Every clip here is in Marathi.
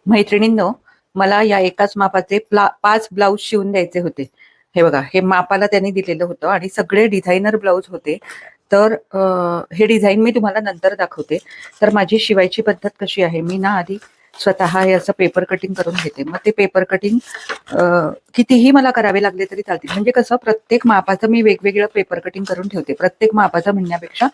मैत्रिणींनो, मला या एकाच मापाचे 5 ब्लाऊज शिवून द्यायचे होते. हे बघा, हे मापाला त्यांनी दिलेलं होतं आणि सगळे डिझायनर ब्लाऊज होते. तर हे डिझाईन मी तुम्हाला नंतर दाखवते. तर माझी शिवायची पद्धत कशी आहे, मी ना आधी स्वतः हे असं पेपर कटिंग करून घेते. मग ते पेपर कटिंग कितीही मला करावे लागले तरी चालतील. म्हणजे कसं, प्रत्येक मापाचं मी वेगवेगळं पेपर कटिंग करून ठेवते. प्रत्येक मापाचं म्हणण्यापेक्षा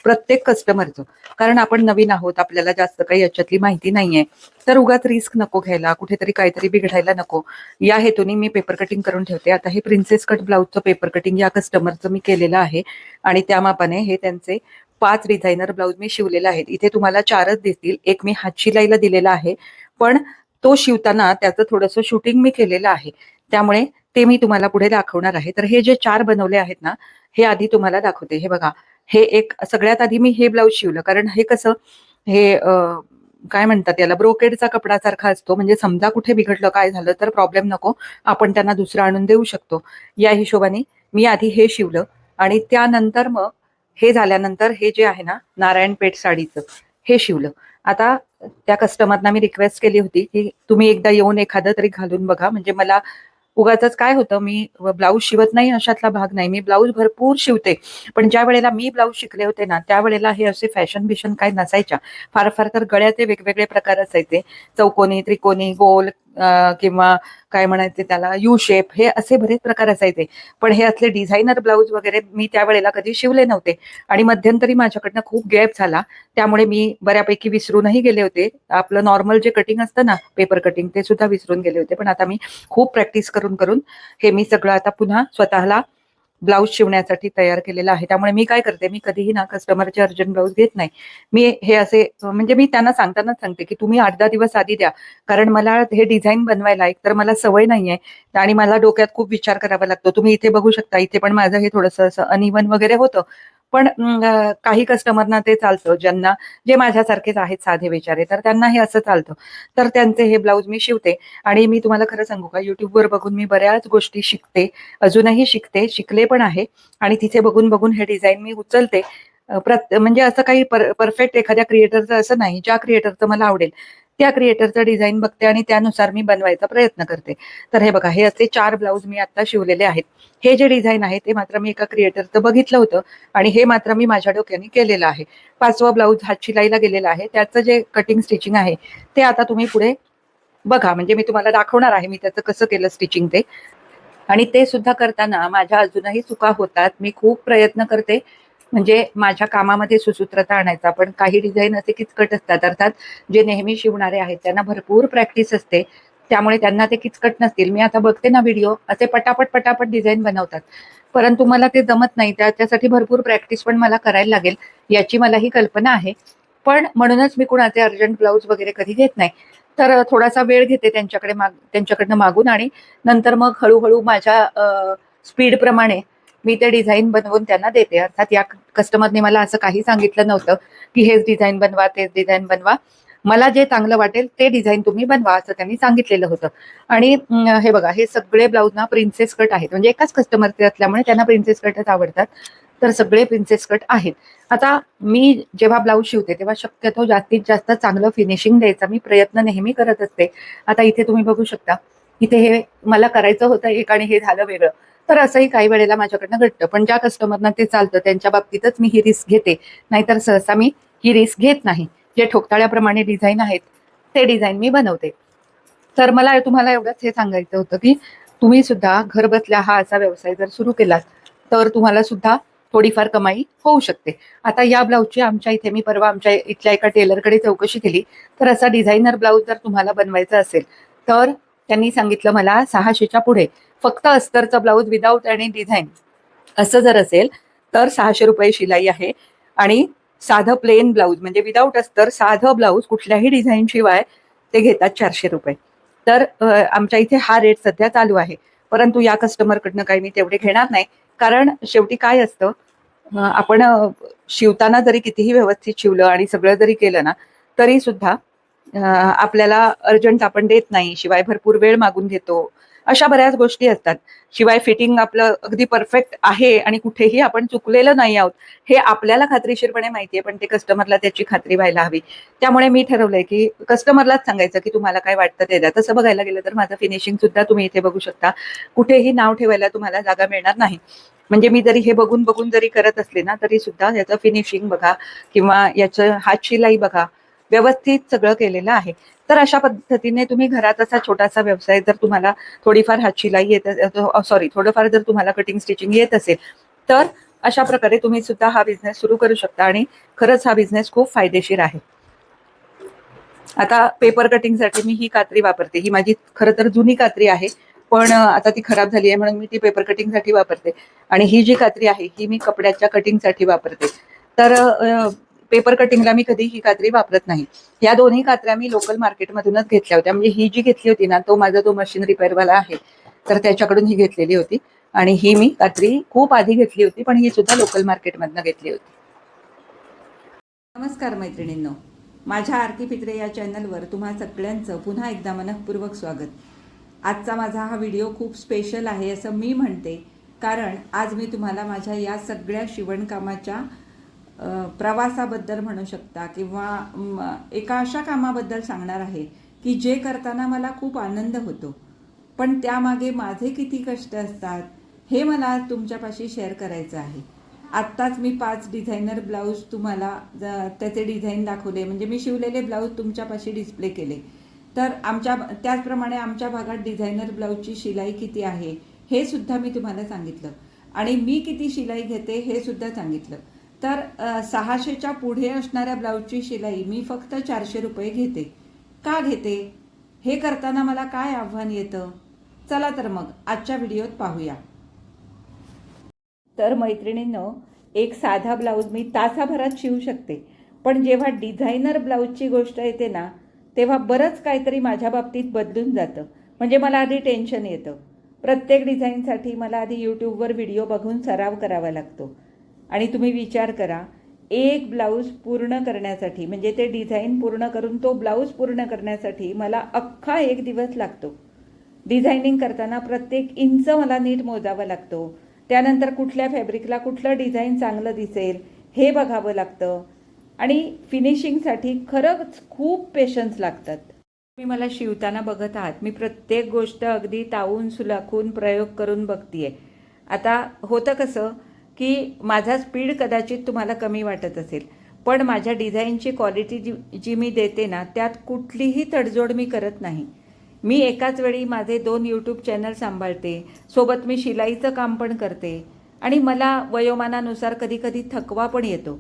प्रत्येक कस्टमरचं. कारण आपण नवीन आहोत, आपल्याला जास्त काही याच्यातली माहिती नाहीये. तर उगाच रिस्क नको घ्यायला, कुठेतरी काहीतरी बिघडायला नको, या हेतूने मी पेपर कटिंग करून ठेवते. आता हे प्रिन्सेस कट ब्लाऊजचं पेपर कटिंग या कस्टमरचं मी केलेलं आहे आणि त्या मापाने हे त्यांचे 5 डिझायनर ब्लाऊज मी शिवलेले आहेत. इथे तुम्हाला 4च दिसतील. एक मी हातशिलाईला दिलेला आहे, पण तो शिवताना त्याचं थोडंसं शूटिंग मी केलेलं आहे, त्यामुळे ते मी तुम्हाला पुढे दाखवणार आहे. तर हे जे 4 बनवले आहेत ना, हे आधी तुम्हाला दाखवते. हे बघा, हे एक सगळ्यात आधी मी हे ब्लाऊज शिवलं, कारण हे कसं, हे काय म्हणतात याला, ब्रोकेडचा कपडा सारखा असतो. म्हणजे समजा कुठे बिघडलं, काय झालं तर प्रॉब्लेम नको, आपण त्यांना दुसरं आणून देऊ शकतो. या हिशोबाने मी आधी हे शिवलं आणि त्यानंतर मग हे झाल्यानंतर हे जे आहे ना, नारायणपेठ साडीचं, हे शिवलं. आता त्या कस्टमरना मी रिक्वेस्ट केली होती की तुम्ही एकदा येऊन एखादं तरी घालून बघा. म्हणजे मला उगाचच काय होतं, मी ब्लाऊज शिवत नाही अशातला भाग नाही, मी ब्लाऊज भरपूर शिवते. पण ज्या वेळेला मी ब्लाऊज शिकले होते ना, त्यावेळेला हे असे फॅशन बिशन काय नसायच्या. फार फार तर गळ्याचे वेगवेगळे प्रकार असायचे, चौकोनी, त्रिकोणी, गोल, किंवा काय म्हणायचे त्याला, यू शेप, हे असे बरेच प्रकार असायचे. पण हे असले डिझायनर ब्लाऊज वगैरे मी त्यावेळेला कधी शिवले नव्हते. आणि मध्यंतरी माझ्याकडनं खूप गॅप झाला, त्यामुळे मी बऱ्यापैकी विसरूनही गेले होते. आपलं नॉर्मल जे कटिंग असतं ना, पेपर कटिंग, ते सुद्धा विसरून गेले होते. पण आता मी खूप प्रॅक्टिस करून करून हे मी सगळं आता पुन्हा स्वतःला ब्लाऊज शिवण्यासाठी तयार केलेलं आहे. त्यामुळे मी काय करते, मी कधीही ना कस्टमरचे अर्जंट ब्लाऊज घेत नाही. मी हे असे, म्हणजे मी त्यांना सांगतानाच सांगते की तुम्ही 8-10 दिवस आधी द्या, कारण मला हे डिझाईन बनवायला एक तर मला सवय नाहीये आणि मला डोक्यात खूप विचार करावा लागतो. तुम्ही इथे बघू शकता, इथे पण माझं हे थोडंसं असं अनइव्हन वगैरे होतं. पण काही कस्टमरना ते चालतं, ज्यांना, जे माझ्यासारखेच आहेत साधे विचारे, तर त्यांना हे असं चालतं. तर त्यांचे हे ब्लाऊज मी शिवते. आणि मी तुम्हाला खरं सांगू का, युट्यूबवर बघून मी बऱ्याच गोष्टी शिकते, अजूनही शिकते, शिकले पण आहे. आणि तिथे बघून बघून हे डिझाईन मी उचलते. म्हणजे असं काही परफेक्ट एखाद्या क्रिएटरचं असं नाही, ज्या क्रिएटरचं मला आवडेल त्या क्रिएटरचं डिझाईन बघते आणि त्यानुसार मी बनवायचा प्रयत्न करते. तर हे बघा, हे असे 4 ब्लाऊज मी आता शिवलेले आहेत. हे जे डिझाईन आहे ते मात्र मी एका क्रिएटरचं बघितलं होतं आणि हे मात्र मी माझ्या डोक्याने केलेलं आहे. 5वा ब्लाऊज हातशिलाईला गेलेला आहे, त्याचं जे कटिंग स्टिचिंग आहे ते आता तुम्ही पुढे बघा. म्हणजे मी तुम्हाला दाखवणार आहे मी त्याचं कसं केलं स्टिचिंग ते. आणि ते सुद्धा करताना माझ्या अजूनही चुका होतात. मी खूप प्रयत्न करते, म्हणजे माझ्या कामामध्ये सुसूत्रता आणायचा. पण काही डिझाईन असे किचकट असतात, अर्थात जे नेहमी शिवणारे आहेत त्यांना भरपूर प्रॅक्टिस असते, त्यामुळे त्यांना ते किचकट नसतील. मी आता बघते ना व्हिडिओ, असे पटापट पटापट डिझाईन बनवतात, परंतु मला ते जमत नाही. त्याच्यासाठी भरपूर प्रॅक्टिस पण मला करायला लागेल, याची मलाही कल्पना आहे. पण म्हणूनच मी कुणाचे अर्जंट ब्लाऊज वगैरे कधी घेत नाही. तर थोडासा वेळ घेते त्यांच्याकडनं मागून, आणि नंतर मग हळूहळू माझ्या स्पीडप्रमाणे मी ते डिझाईन बनवून त्यांना देते. अर्थात या कस्टमरने मला असं काही सांगितलं नव्हतं की हेच डिझाईन बनवा, तेच डिझाईन बनवा, मला जे चांगलं वाटेल ते डिझाईन तुम्ही बनवा, असं त्यांनी सांगितलेलं होतं. आणि हे बघा, हे सगळे ब्लाऊज ना प्रिन्सेस कट आहेत. म्हणजे एकाच कस्टमरचे असल्यामुळे त्यांना प्रिन्सेस कटच आवडतात, तर सगळे प्रिन्सेस कट आहेत. आता मी जेव्हा ब्लाऊज शिवते तेव्हा शक्यतो जास्तीत जास्त चांगलं फिनिशिंग द्यायचा मी प्रयत्न नेहमी करत असते. आता इथे तुम्ही बघू शकता, इथे हे मला करायचं होतं एक आणि हे झालं वेगळं. तर असंही काही वेळेला माझ्याकडनं घडतं, पण ज्या कस्टमरना ते चालतं त्यांच्या बाबतीतच मी ही रिस्क घेते, नाहीतर सहसा मी ही रिस्क घेत नाही. जे ठोकताळ्याप्रमाणे डिझाईन आहेत ते डिझाईन मी बनवते. तर मला तुम्हाला एवढंच हे सांगायचं होतं की तुम्ही सुद्धा घर बसल्या हा असा व्यवसाय जर सुरू केलात तर तुम्हाला सुद्धा थोडीफार कमाई होऊ शकते. आता या ब्लाऊजची आमच्या इथे, मी परवा आमच्या इथल्या एका टेलरकडे चौकशी केली, तर असा डिझायनर ब्लाऊज जर तुम्हाला बनवायचा असेल तर त्यांनी सांगितलं मला 600च्या पुढे. फक्त अस्तरचा ब्लाऊज विदाऊट आणि डिझाईन असं जर असेल तर 600 रुपये शिलाई आहे. आणि साधं प्लेन ब्लाऊज म्हणजे विदाऊट अस्तर साधं ब्लाऊज कुठल्याही डिझाईन शिवाय ते घेतात 400 रुपये. तर आमच्या इथे हा रेट सध्या चालू आहे. परंतु या कस्टमरकडनं काही मी तेवढे घेणार नाही, कारण शेवटी काय असतं, आपण शिवताना जरी कितीही व्यवस्थित शिवलं आणि सगळं जरी केलं ना, तरी सुद्धा आपल्याला अर्जंट आपण देत नाही, शिवाय भरपूर वेळ मागून घेतो अशा बऱ्याच गोष्टी असतात. शिवाय फिटिंग आपलं अगदी परफेक्ट आहे आणि कुठेही आपण चुकलेलं नाही आहोत हे आपल्याला खात्रीशीरपणे माहितीये, पण ते कस्टमरला त्याची खात्री व्हायला हवी. त्यामुळे मी ठरवलंय की कस्टमरलाच सांगायचं की तुम्हाला काय वाटतं ते द्या. तसं बघायला गेलं तर माझं फिनिशिंग सुद्धा तुम्ही इथे बघू शकता. कुठेही नाव ठेवायला तुम्हाला जागा मिळणार नाही. म्हणजे मी जरी हे बघून बघून जरी करत असले ना, तरी सुद्धा याचं फिनिशिंग बघा किंवा याचं हातशिलाई बघा, व्यवस्थित सगळं केलेलं आहे. तर अशा पद्धतीने तुम्ही घरात असा छोटासा व्यवसाय जर तुम्हाला थोडीफार हातशिलाई येत सॉरी थोडंफार जर तुम्हाला कटिंग स्टिचिंग येत असेल, तर अशा प्रकारे तुम्ही सुद्धा हा बिझनेस सुरू करू शकता आणि खरंच हा बिझनेस खूप फायदेशीर आहे. आता पेपर कटिंगसाठी मी ही कात्री वापरते. ही माझी खरं तर जुनी कात्री आहे, पण आता ती खराब झाली आहे म्हणून मी ती पेपर कटिंगसाठी वापरते. आणि ही जी कात्री आहे ही मी कपड्याच्या कटिंगसाठी वापरते. तर पेपर कटिंगला मी कधी ही कात्री वापरत नाही. या दोन्ही कात्र्या मी लोकल मार्केटमधूनच घेतल्या होत्या. म्हणजे ही जी घेतली होती ना, तो माझा जो मशीन रिपेअरवाला आहे, तर त्याच्याकडून ही घेतलेली होती. आणि ही मी कात्री खूप आधी घेतली होती, पण ही सुद्धा लोकल मार्केटमधनं घेतली होती. नमस्कार मैत्रिणींनो, माझ्या आरती पित्रे या चॅनलवर तुम्हा सगळ्यांचं पुन्हा एकदा मनःपूर्वक स्वागत. आजचा माझा हा व्हिडिओ खूप स्पेशल आहे असं मी म्हणते, कारण आज मी तुम्हाला माझ्या या सगळ्या शिवणकामाच्या प्रवासाबद्दल म्हणू शकता किंवा एका अशा कामाबद्दल सांगणार आहे की जे करताना मला खूप आनंद होतो, पण त्यामागे माझे किती कष्ट असतात हे मला आज तुमच्यापाशी शेअर करायचं आहे. आत्ताच मी 5 डिझायनर ब्लाऊज तुम्हाला त्याचे डिझाईन दाखवले, म्हणजे मी शिवलेले ब्लाऊज तुमच्यापाशी डिस्प्ले केले. तर त्याचप्रमाणे आमच्या भागात डिझायनर ब्लाऊजची शिलाई किती आहे हे सुद्धा मी तुम्हाला सांगितलं आणि मी किती शिलाई घेते हे सुद्धा सांगितलं. तर 600च्या पुढे असणाऱ्या ब्लाऊजची शिलाई मी फक्त 400 रुपये घेते. का घेते हे करताना मला काय आव्हान येतं, चला तर मग आजच्या व्हिडिओत पाहूया. तर मैत्रिणींनो, एक साधा ब्लाऊज मी तासाभरात शिवू शकते, पण जेव्हा डिझायनर ब्लाऊजची गोष्ट येते ना, तेव्हा बरंच काहीतरी माझ्या बाबतीत बदलून जातं. म्हणजे मला आधी टेन्शन येतं. प्रत्येक डिझाईनसाठी मला आधी यूट्यूबवर व्हिडिओ बघून सराव करावा लागतो. आणि तुम्ही विचार करा, एक ब्लाऊज पूर्ण करण्यासाठी, म्हणजे ते डिझाईन पूर्ण करून तो ब्लाऊज पूर्ण करण्यासाठी मला अख्खा एक दिवस लागतो. डिझायनिंग करताना प्रत्येक इंच मला नीट मोजावा लागतो. त्यानंतर कुठल्या फॅब्रिकला कुठलं डिझाईन चांगलं दिसेल हे बघावं लागतं आणि फिनिशिंगसाठी खरंच खूप पेशन्स लागतात. तुम्ही मला शिवताना बघत आहात, मी प्रत्येक गोष्ट अगदी तावून सुलाखून प्रयोग करून बघतीये. आता होतं कसं की माझा स्पीड कदाचित तुम्हाला कमी वाटत असेल, पण माझ्या डिझाईनची क्वालिटी जी मी देते ना, त्यात कुठलीही तडजोड मी करत नाही. मी एकाच वेळी माझे 2 यूट्यूब चॅनल सांभाळते, सोबत मी शिलाईचं काम पण करते आणि मला वयोमानानुसार कधी कधी थकवा पण येतो.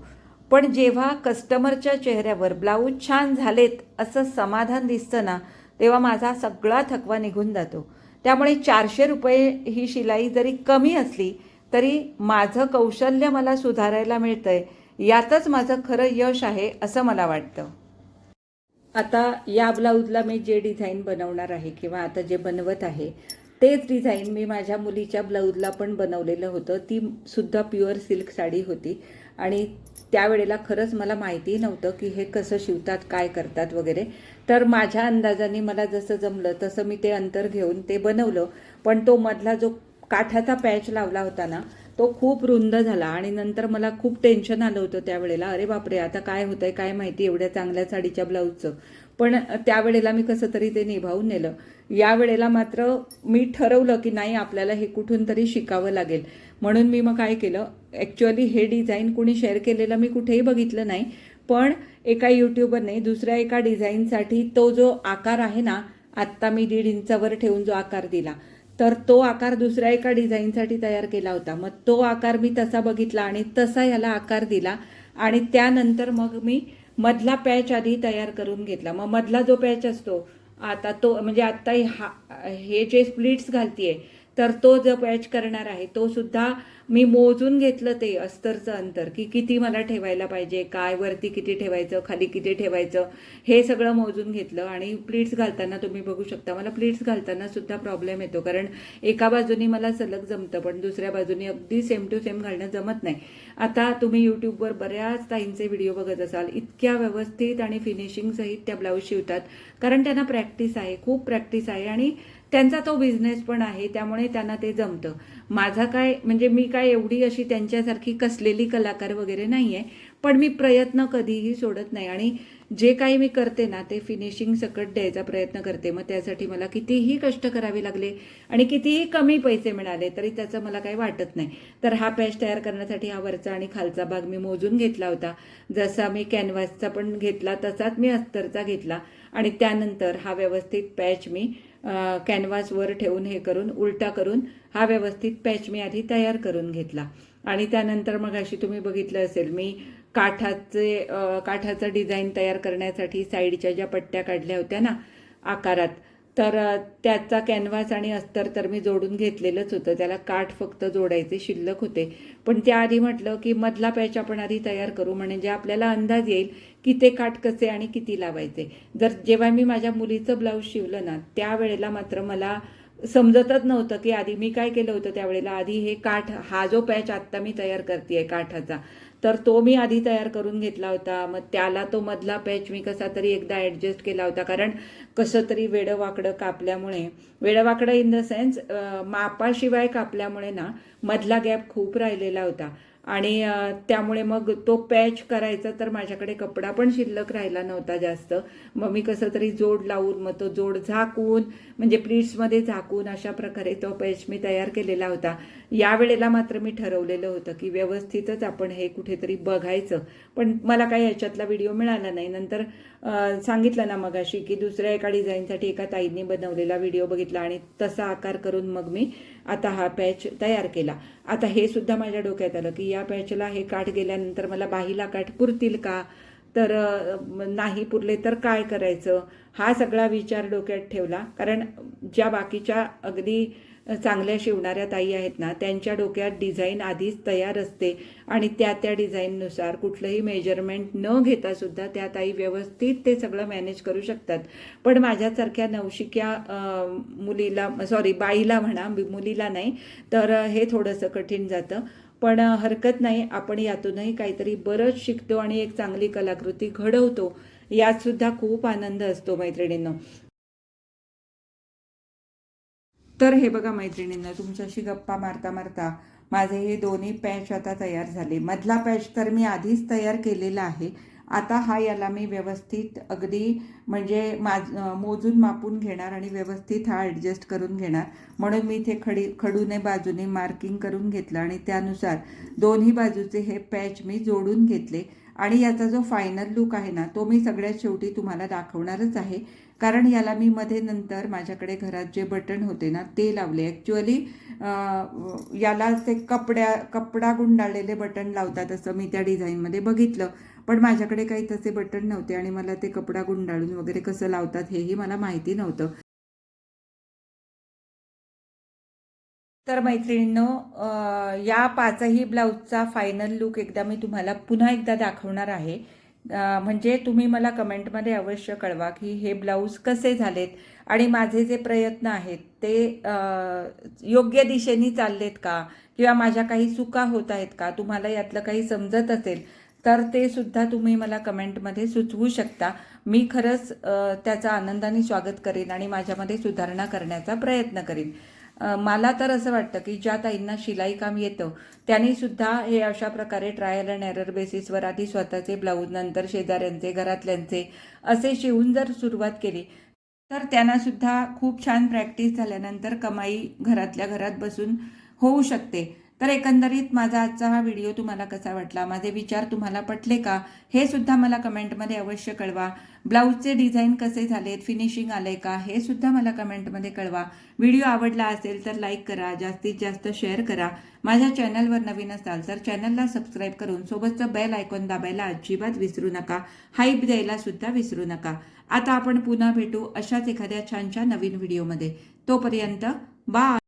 पण जेव्हा कस्टमरच्या चेहऱ्यावर ब्लाऊज छान झालेत असं समाधान दिसतं ना, तेव्हा माझा सगळा थकवा निघून जातो. त्यामुळे 400 रुपये ही शिलाई जरी कमी असली तरी माझं कौशल्य मला सुधारायला मिळतंय, यातच माझं खरं यश आहे असं मला वाटतं. आता या ब्लाऊजला मी जे डिझाईन बनवणार आहे किंवा आता जे बनवत आहे तेच डिझाईन मी माझ्या मुलीच्या ब्लाऊजला पण बनवलेलं होतं. ती सुद्धा प्युअर सिल्क साडी होती आणि त्यावेळेला खरंच मला माहिती नव्हतं की हे कसं शिवतात, काय करतात वगैरे. तर माझ्या अंदाजाने मला जसं जमलं तसं मी ते अंतर घेऊन ते बनवलं. पण तो मधला जो काठाचा पॅच लावला होता ना, तो खूप रुंद झाला आणि नंतर मला खूप टेन्शन आलं होतं त्यावेळेला. अरे बापरे, आता काय होतंय काय माहिती एवढ्या चांगल्या साडीच्या ब्लाऊजचं. पण त्यावेळेला मी कसं तरी ते निभावून नेलं. यावेळेला मात्र मी ठरवलं की नाही, आपल्याला हे कुठून तरी शिकावं लागेल. म्हणून मी मग काय केलं, ॲक्च्युअली हे डिझाईन कुणी शेअर केलेलं मी कुठेही बघितलं नाही, पण एका यूट्यूबरने दुसऱ्या एका डिझाईनसाठी तो जो आकार आहे ना, आत्ता मी 1.5 इंचावर ठेवून जो आकार दिला, तर तो आकार दुसऱ्या एका डिझाईनसाठी तयार केला होता. मग तो आकार मी तसा बघितला आणि तसा याला आकार दिला आणि त्यानंतर मग मी मधला पॅच आधी तयार करून घेतला. मग मधला जो पॅच असतो आता तो, म्हणजे आत्ता हे जे स्प्लिट्स घालतीये तर तो जो पॅच करणार आहे तो सुद्धा मी मोजून घेतलं, ते अस्तरचं अंतर की किती मला ठेवायला पाहिजे, काय वरती किती ठेवायचं, खाली किती ठेवायचं, हे सगळं मोजून घेतलं. आणि प्लीट्स घालताना तुम्ही बघू शकता, मला प्लीट्स घालताना सुद्धा प्रॉब्लेम येतो, कारण एका बाजूनी मला सलग जमतं पण दुसऱ्या बाजूनी अगदी सेम टू सेम घालणं जमत नाही. आता तुम्ही यूट्यूबवर बऱ्याच ताईंचे व्हिडिओ बघत असाल, इतक्या व्यवस्थित आणि फिनिशिंग सहित त्या ब्लाऊज शिवतात, कारण त्यांना प्रॅक्टिस आहे, खूप प्रॅक्टिस आहे आणि त्यांचा तो बिझनेस पण आहे, त्यामुळे त्यांना ते जमतं. माझा काय म्हणजे मी काय एवढी अशी त्यांच्यासारखी कसलेली कलाकार वगैरे नाही आहे, पण मी प्रयत्न कधीही सोडत नाही आणि जे काही मी करते ना ते फिनिशिंग सकट द्यायचा प्रयत्न करते. मग त्यासाठी मला कितीही कष्ट करावे लागले आणि कितीही कमी पैसे मिळाले तरी त्याचं मला काही वाटत नाही. तर हा पॅच तयार करण्यासाठी हा वरचा आणि खालचा भाग मी मोजून घेतला होता. जसा मी कॅनव्हासचा पण घेतला तसाच मी अस्तरचा घेतला आणि त्यानंतर हा व्यवस्थित पॅच मी कॅनव्हासवर ठेवून हे करून उलटा करून हा व्यवस्थित पॅच मी आधी तयार करून घेतला. आणि त्यानंतर मग अशी तुम्ही बघितलं असेल मी काठाचं डिझाईन तयार करण्यासाठी साईडच्या ज्या पट्ट्या काढल्या होत्या ना आकारात, तर त्याचा कॅनव्हास आणि अस्तर तर मी जोडून घेतलेलंच होतं. त्याला काठ फक्त जोडायचे शिल्लक होते. पण त्याआधी म्हटलं की मधला पॅच आपण आधी तयार करू, म्हणजे आपल्याला अंदाज येईल की ते काठ कसे आणि किती लावायचे. जेव्हा मी माझ्या मुलीचं ब्लाऊज शिवलं ना त्यावेळेला मात्र मला समजतच नव्हतं की आधी मी काय केलं होतं. त्यावेळेला आधी हे काठ, हा जो पॅच आत्ता मी तयार करते काठाचा, तर तो मी आधी तयार करून घेतला होता. मग त्याला तो मधला पॅच मी कसा तरी एकदा ॲडजस्ट केला होता, कारण कसं तरी वेडंवाकडं कापल्यामुळे, वेडंवाकडं इन द सेन्स मापाशिवाय कापल्यामुळे ना मधला गॅप खूप राहिलेला होता आणि त्यामुळे मग तो पॅच करायचा तर माझ्याकडे कपडा पण शिल्लक राहिला नव्हता जास्त. मग मी कसं तरी जोड लावून मग तो जोड झाकून म्हणजे प्लीट्समध्ये झाकून अशा प्रकारे तो पॅच मी तयार केलेला होता. यावेळेला मात्र मी ठरवलेलं होतं की व्यवस्थितच आपण हे कुठेतरी बघायचं, पण मला काही याच्यातला व्हिडिओ मिळाला नाही. नंतर सांगितलं ना मगाशी की दुसऱ्या एका डिझाईनसाठी एका ताईंनी बनवलेला व्हिडिओ बघितला आणि तसा आकार करून मग मी आता हा पॅच तयार केला. आता हे सुद्धा माझ्या डोक्यात आलं की या पॅचला हे काठ गेल्यानंतर मला बाहीला काठ पुरतील का, तर नाही पुरले तर काय करायचं, हा सगळा विचार डोक्यात ठेवला. कारण ज्या बाकीच्या अगदी चांगल्या शिवणाऱ्या ताई आहेत ना त्यांच्या डोक्यात डिझाईन आधीच तयार असते आणि त्या डिझाईननुसार कुठलंही मेजरमेंट न घेता सुद्धा त्या ताई व्यवस्थित ते सगळं मॅनेज करू शकतात. पण माझ्यासारख्या नवशिक्या बाईला म्हणा, मुलीला नाही, तर हे थोडंसं कठीण जातं. पण हरकत नाही, आपण यातूनही काहीतरी बरंच शिकतो आणि एक चांगली कलाकृती घडवतो, यात सुद्धा खूप आनंद असतो मैत्रिणींनो. तर हे बघा मैत्रिणींना, तुमच्याशी गप्पा मारता मारता माझे हे दोन्ही पॅच आता तयार झाले. मधला पॅच तर मी आधीच तयार केलेला आहे. आता हा याला मी व्यवस्थित अगदी म्हणजे मोजून मापून घेणार आणि व्यवस्थित हा ॲडजस्ट करून घेणार. म्हणून मी इथे खडूने बाजूने मार्किंग करून घेतलं आणि त्यानुसार दोन्ही बाजूचे हे पॅच मी जोडून घेतले. आणि याचा जो फायनल लुक आहे ना तो मी सगळ्यात शेवटी तुम्हाला दाखवणारच आहे, कारण याला मी मध्ये नंतर माझ्याकडे घरात जे बटन होते ना ते लावले. ॲक्च्युअली याला ते कपडा गुंडाळलेले बटन लावतात असं मी त्या डिझाईनमध्ये बघितलं, पण माझ्याकडे काही तसे बटन नव्हते आणि मला ते कपडा गुंडाळून वगैरे कसं लावतात हेही मला माहिती नव्हतं. तर मैत्रिणींनो, या पाचही ब्लाऊजचा फायनल लुक एकदा मी तुम्हाला पुन्हा एकदा दाखवणार आहे. म्हणजे तुम्ही मला कमेंटमध्ये अवश्य कळवा की हे ब्लाऊज कसे झालेत आणि माझे जे प्रयत्न आहेत ते योग्य दिशेने चाललेत का, किंवा माझ्या काही चुका होत आहेत का, तुम्हाला यातलं काही समजत असेल तर ते सुद्धा तुम्ही मला कमेंटमध्ये सुचवू शकता. मी खरंच त्याचा आनंदाने स्वागत करेन आणि माझ्यामध्ये सुधारणा करण्याचा प्रयत्न करेन. मला तर असं वाटतं की ज्या ताईंना शिलाई काम येतं त्यांनी सुद्धा हे अशा प्रकारे ट्रायल अँड एरर बेसिसवर आधी स्वतःचे ब्लाऊज, नंतर शेजाऱ्यांचे, घरातल्यांचे असे शिवून जर सुरुवात केली तर त्यांना सुद्धा खूप छान प्रॅक्टिस झाल्यानंतर कमाई घरातल्या घरात बसून होऊ शकते. तर एकंदरीत माझा आजचा हा व्हिडिओ तुम्हाला कसा वाटला, माझे विचार तुम्हाला पटले का, हे सुद्धा मला कमेंटमध्ये अवश्य कळवा. ब्लाऊजचे डिझाईन कसे झालेत, फिनिशिंग आले का, हे सुद्धा मला कमेंटमध्ये कळवा. व्हिडिओ आवडला असेल तर लाईक करा, जास्तीत जास्त शेअर करा. माझ्या चॅनलवर नवीन असाल तर चॅनलला सबस्क्राईब करून सोबतचं बेल आयकॉन दाबायला अजिबात विसरू नका. हाईप द्यायला सुद्धा विसरू नका. आता आपण पुन्हा भेटू अशाच एखाद्या छानशा नवीन व्हिडिओमध्ये. तोपर्यंत बाय.